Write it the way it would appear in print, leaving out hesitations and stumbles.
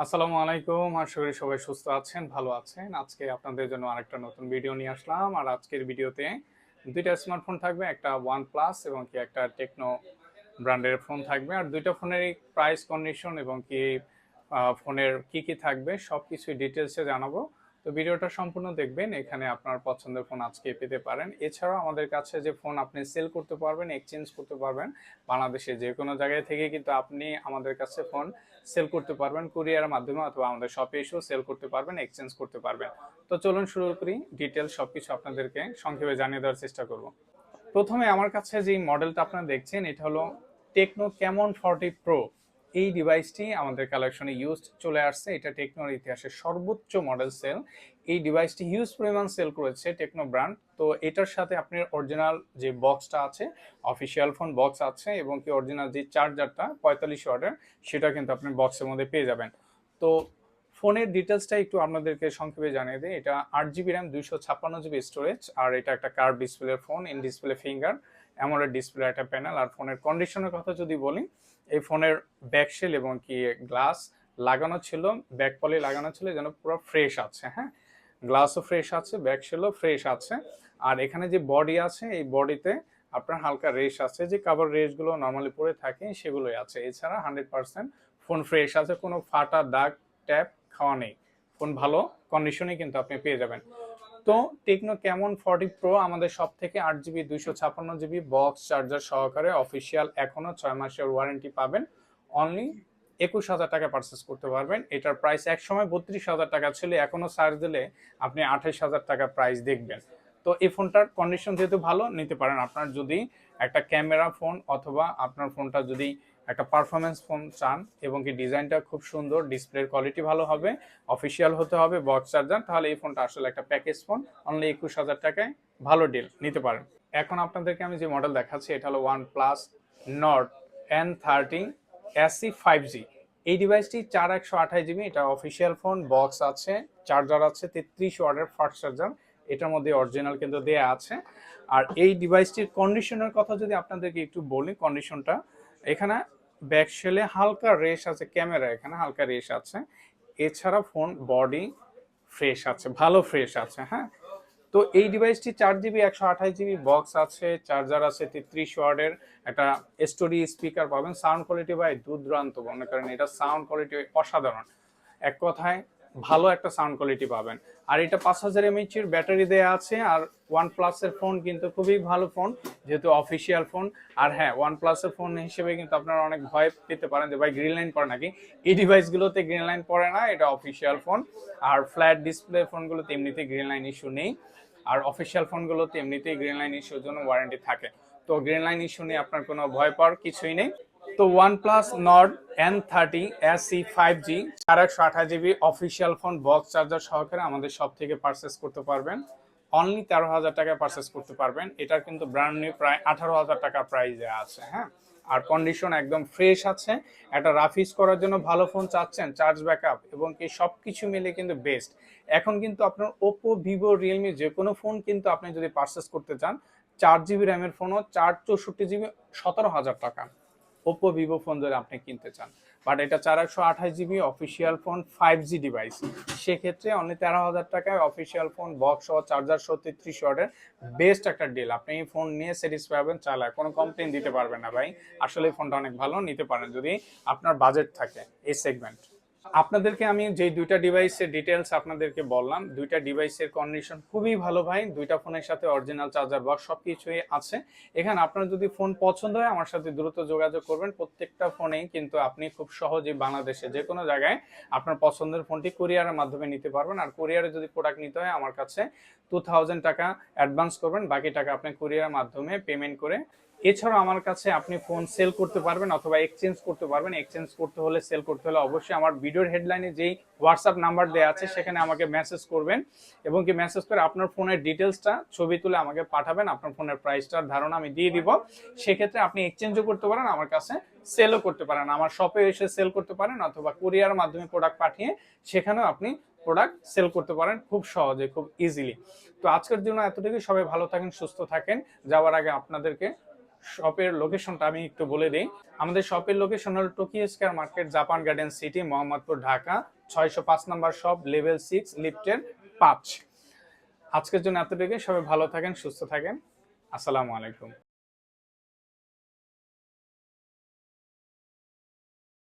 আসসালামু আলাইকুম। আশা করি সবাই সুস্থ আছেন, ভালো আছেন। আজকে আপনাদের জন্য আরেকটা নতুন ভিডিও নিয়ে আসলাম। আর আজকের ভিডিওতে দুইটা স্মার্টফোন থাকবে, একটা OnePlus এবং কি একটা টেকনো ব্র্যান্ডের ফোন থাকবে। আর দুইটা ফোনেরই প্রাইস কন্ডিশন এবং কি ফোনের কি কি থাকবে সবকিছু ডিটেলসে জানাবো। তো ভিডিওটা সম্পূর্ণ দেখবেন, এখানে আপনার পছন্দের ফোন আজকে পেতে পারেন। এছাড়াও আমাদের কাছে যে ফোন আপনি সেল করতে পারবেন, এক্সচেঞ্জ করতে পারবেন, বাংলাদেশে যে কোনো জায়গায় থেকে কিন্তু আপনি আমাদের কাছে ফোন সেল করতে পারবেন কুরিয়ারের মাধ্যমে, অথবা আমাদের শপে এসেও সেল করতে পারবেন, এক্সচেঞ্জ করতে পারবেন। তো চলুন শুরু করি, ডিটেলস সবকিছু আপনাদেরকে সংক্ষেপে জানিয়ে দেওয়ার চেষ্টা করব। প্রথমে আমার কাছে যে মডেলটা আপনারা দেখছেন, এটা হলো টেকনো ক্যামন 40 প্রো। এই ডিভাইসটি আমাদের কালেকশনে ইউজড চলে আসছে। এটা টেকনোর ইতিহাসের সর্বোচ্চ মডেল সেল। এই ডিভাইসটি হিউজ পরিমাণ সেল করেছে টেকনো ব্র্যান্ড। তো এটার সাথে আপনার অরিজিনাল যে বক্সটা আছে, অফিসিয়াল ফোন বক্স আছে, এবং কি অরিজিনাল যে চার্জারটা 45 ওয়াটের, সেটা কিন্তু আপনি বক্সের মধ্যে পেয়ে যাবেন। তো ফোনের ডিটেলসটা একটু আপনাদেরকে সংক্ষেপে জানিয়ে দিই। এটা 8 জিবি র্যাম, 256 জিবি স্টোরেজ, আর এটা একটা curve display phone, in display finger, AMOLED display একটা প্যানেল। আর ফোনের কন্ডিশনের কথা যদি বলি, এই ফোনের ব্যাকশেল এবং কি গ্লাস লাগানো ছিল, ব্যাক পলি লাগানো ছিল, যেন পুরো ফ্রেশ আছে। হ্যাঁ, গ্লাসও ফ্রেশ আছে, ব্যাকশেলও ফ্রেশ আছে। আর এখানে যে বডি আছে, এই বডিতে আপনার হালকা রেশ আছে, যে কাভার রেশগুলো নর্মালি পরে থাকে সেগুলোই আছে। এছাড়া 100% ফোন ফ্রেশ আছে, কোনো ফাটা দাগ ট্যাপ খাওয়া নেই। ফোন ভালো কন্ডিশনে কিন্তু আপনি পেয়ে যাবেন। তো টেকনো ক্যামন 40 প্রো আমাদের সব থেকে 8 জিবি 256 জিবি বক্স চার্জার সহকারে অফিসিয়াল, এখনো 6 মাসের ওয়ারেন্টি পাবেন। অনলি 21,000 টাকা পারচেস করতে পারবেন। এটার প্রাইস এক সময় 32,000 টাকা ছিল, এখনো সার্চ দিলে আপনি 28,000 টাকা প্রাইস দেখবেন। তো এই ফোনটার কন্ডিশন যেহেতু ভালো, নিতে পারেন। আপনার যদি একটা ক্যামেরা ফোন, অথবা আপনার ফোনটা যদি একটা পারফরমেন্স ফোন চান এবং কি ডিজাইনটা খুব সুন্দর, ডিসপ্লের কোয়ালিটি ভালো হবে, অফিসিয়াল হতে হবে, বক্স চার্জার, তাহলে এই ফোনটা আসলে একটা প্যাকেজ ফোন। অনলি 21,000 টাকায় ভালো ডিল, নিতে পারেন। এখন আপনাদেরকে আমি যে মডেল দেখাচ্ছি, এটা হলো OnePlus Nord N30 SE 5G। এই ডিভাইসটি 4128 জিবি, এটা অফিসিয়াল ফোন, বক্স আছে, চার্জার আছে 33 ওয়াটের ফাস্ট চার্জার, এটার মধ্যে অরিজিনাল কিন্তু দেয়া আছে। আর এই ডিভাইসটির কন্ডিশনের কথা যদি আপনাদেরকে একটু বলি, কন্ডিশনটা এখানে ব্যাকশেলে হালকা রেশ আছে, ক্যামেরা এখানে হালকা রেশ আছে। এছাড়া ফোন বডি ফ্রেশ আছে, ভালো ফ্রেশ আছে। হ্যাঁ, তো এই ডিভাইসটি 4 জিবি 128 জিবি বক্স আছে, চার্জার আছে 33 ওয়াটের, একটা স্টোরি স্পিকার পাবেন। সাউন্ড কোয়ালিটি ভাই দুর্দান্ত, মনে করেন এটা সাউন্ড কোয়ালিটি অসাধারণ। এক কথায় ভালো একটা সাউন্ড কোয়ালিটি পাবেন। আর এটা 5000 mAh এর ব্যাটারি দেয়া আছে। আর OnePlus এর ফোন কিন্তু খুবই ভালো ফোন, যেহেতু অফিসিয়াল ফোন। আর হ্যাঁ, OnePlus এর ফোন হিসেবে কিন্তু আপনারা অনেক ভয় পেতে পারেন যে ভাই গ্রিন লাইন পড়ে নাকি। এই ডিভাইসগুলোতে গ্রিন লাইন পড়ে না, এটা অফিসিয়াল ফোন। আর ফ্ল্যাট ডিসপ্লে ফোনগুলোতে এমনিতেই গ্রিন লাইন ইস্যু নেই। আর অফিসিয়াল ফোনগুলোতে এমনিতেই গ্রিন লাইন ইস্যুর জন্য ওয়ারেন্টি থাকে। তো গ্রিন লাইন ইস্যু নিয়ে আপনার কোনো ভয় পাওয়ার কিছুই নেই। তো OnePlus Nord N30 SE 5G 4128 GB official phone, box charger সহকারে আমাদের সব থেকে পারচেস করতে পারবেন। অনলি 13,000 টাকায় পারচেস করতে পারবেন। এটার কিন্তু ব্র্যান্ড নিউ প্রায় 18,000 টাকা প্রাইসে আছে। হ্যাঁ, আর কন্ডিশন একদম ফ্রেশ আছে। একটা রাফ ইউজ করার জন্য ভালো ফোন চাচ্ছেন, চার্জ ব্যাকআপ এবং কি সবকিছু মিলে কিন্তু বেস্ট। এখন কিন্তু আপনার ওপো, ভিভো, রিয়েলমি যে কোনো ফোন কিন্তু আপনি যদি পারচেস করতে চান, 4 জিবি র্যামের ফোনও 464 জিবি 17,000 টাকা। ওপো, ভিভো ফোন যদি আপনি কিনতে চান, বাট এটা 4128 GB official phone, 5G device, সেক্ষেত্রে অনলি 13,000 টাকায় অফিসিয়াল ফোন, বক্স সহ, চার্জার সহ, 33 ওয়াটের বেস্ট একটা ডিল। আপনি এই ফোন নিয়ে স্যাটিসফাই হবেন, চালায় কোনো কমপ্লেন দিতে পারবেন না ভাই। আসলে এই ফোনটা অনেক ভালো, নিতে পারেন যদি আপনার বাজেট থাকে এই সেগমেন্ট। আপনাদেরকে আমি যে দুইটা ডিভাইসের ডিটেলস আপনাদেরকে বললাম, দুইটা ডিভাইসের কন্ডিশন খুবই ভালো ভাই। দুইটা ফোনের সাথে অরিজিনাল চার্জার বক্স সবকিছুই আছে। এখানে আপনার যদি ফোন পছন্দ হয়, আমার সাথে দ্রুত যোগাযোগ করবেন। প্রত্যেকটা ফোনেই কিন্তু আপনি খুব সহজেই বাংলাদেশে যে কোনো জায়গায় আপনার পছন্দের ফোনটি কুরিয়ারের মাধ্যমে নিতে পারবেন। আর কুরিয়ারে যদি প্রোডাক্ট নিতে হয়, আমার কাছে 2000 টাকা অ্যাডভান্স করবেন, বাকি টাকা আপনি কুরিয়ারের মাধ্যমে পেমেন্ট করে। এছাড়াও আমার কাছে আপনি ফোন সেল করতে পারবেন, অথবা এক্সচেঞ্জ করতে পারবেন। এক্সচেঞ্জ করতে হলে, সেল করতে হলে অবশ্যই আমার ভিডিওর হেডলাইনে যেই হোয়াটসঅ্যাপ নাম্বার দেওয়া আছে, সেখানে আমাকে মেসেজ করবেন, এবং কি মেসেজ করে আপনার ফোনের ডিটেলসটা ছবি তুলে আমাকে পাঠাবেন। আপনার ফোনের প্রাইসটার ধারণা আমি দিয়ে দিব। সেক্ষেত্রে আপনি এক্সচেঞ্জও করতে পারেন, আমার কাছে সেলও করতে পারেন, আমার শপে এসে সেল করতে পারেন, অথবা কুরিয়ার মাধ্যমে প্রোডাক্ট পাঠিয়ে সেখানেও আপনি প্রোডাক্ট সেল করতে পারেন খুব সহজে, খুব ইজিলি। তো আজকের জন্য এতটুকুই। সবাই ভালো থাকেন, সুস্থ থাকেন। যাওয়ার আগে আপনাদেরকে শপের লোকেশনটা আমি একটু বলে দিই। আমাদের শপের লোকেশন হল Tokyo square market, Japan garden city, Mohammadpur, Dhaka 605 নম্বর শপ, লেভেল 6, লিফটের 5। আজকের জন্য এতটুকুই। সবাই ভালো থাকেন, সুস্থ থাকেন। আসসালামু আলাইকুম।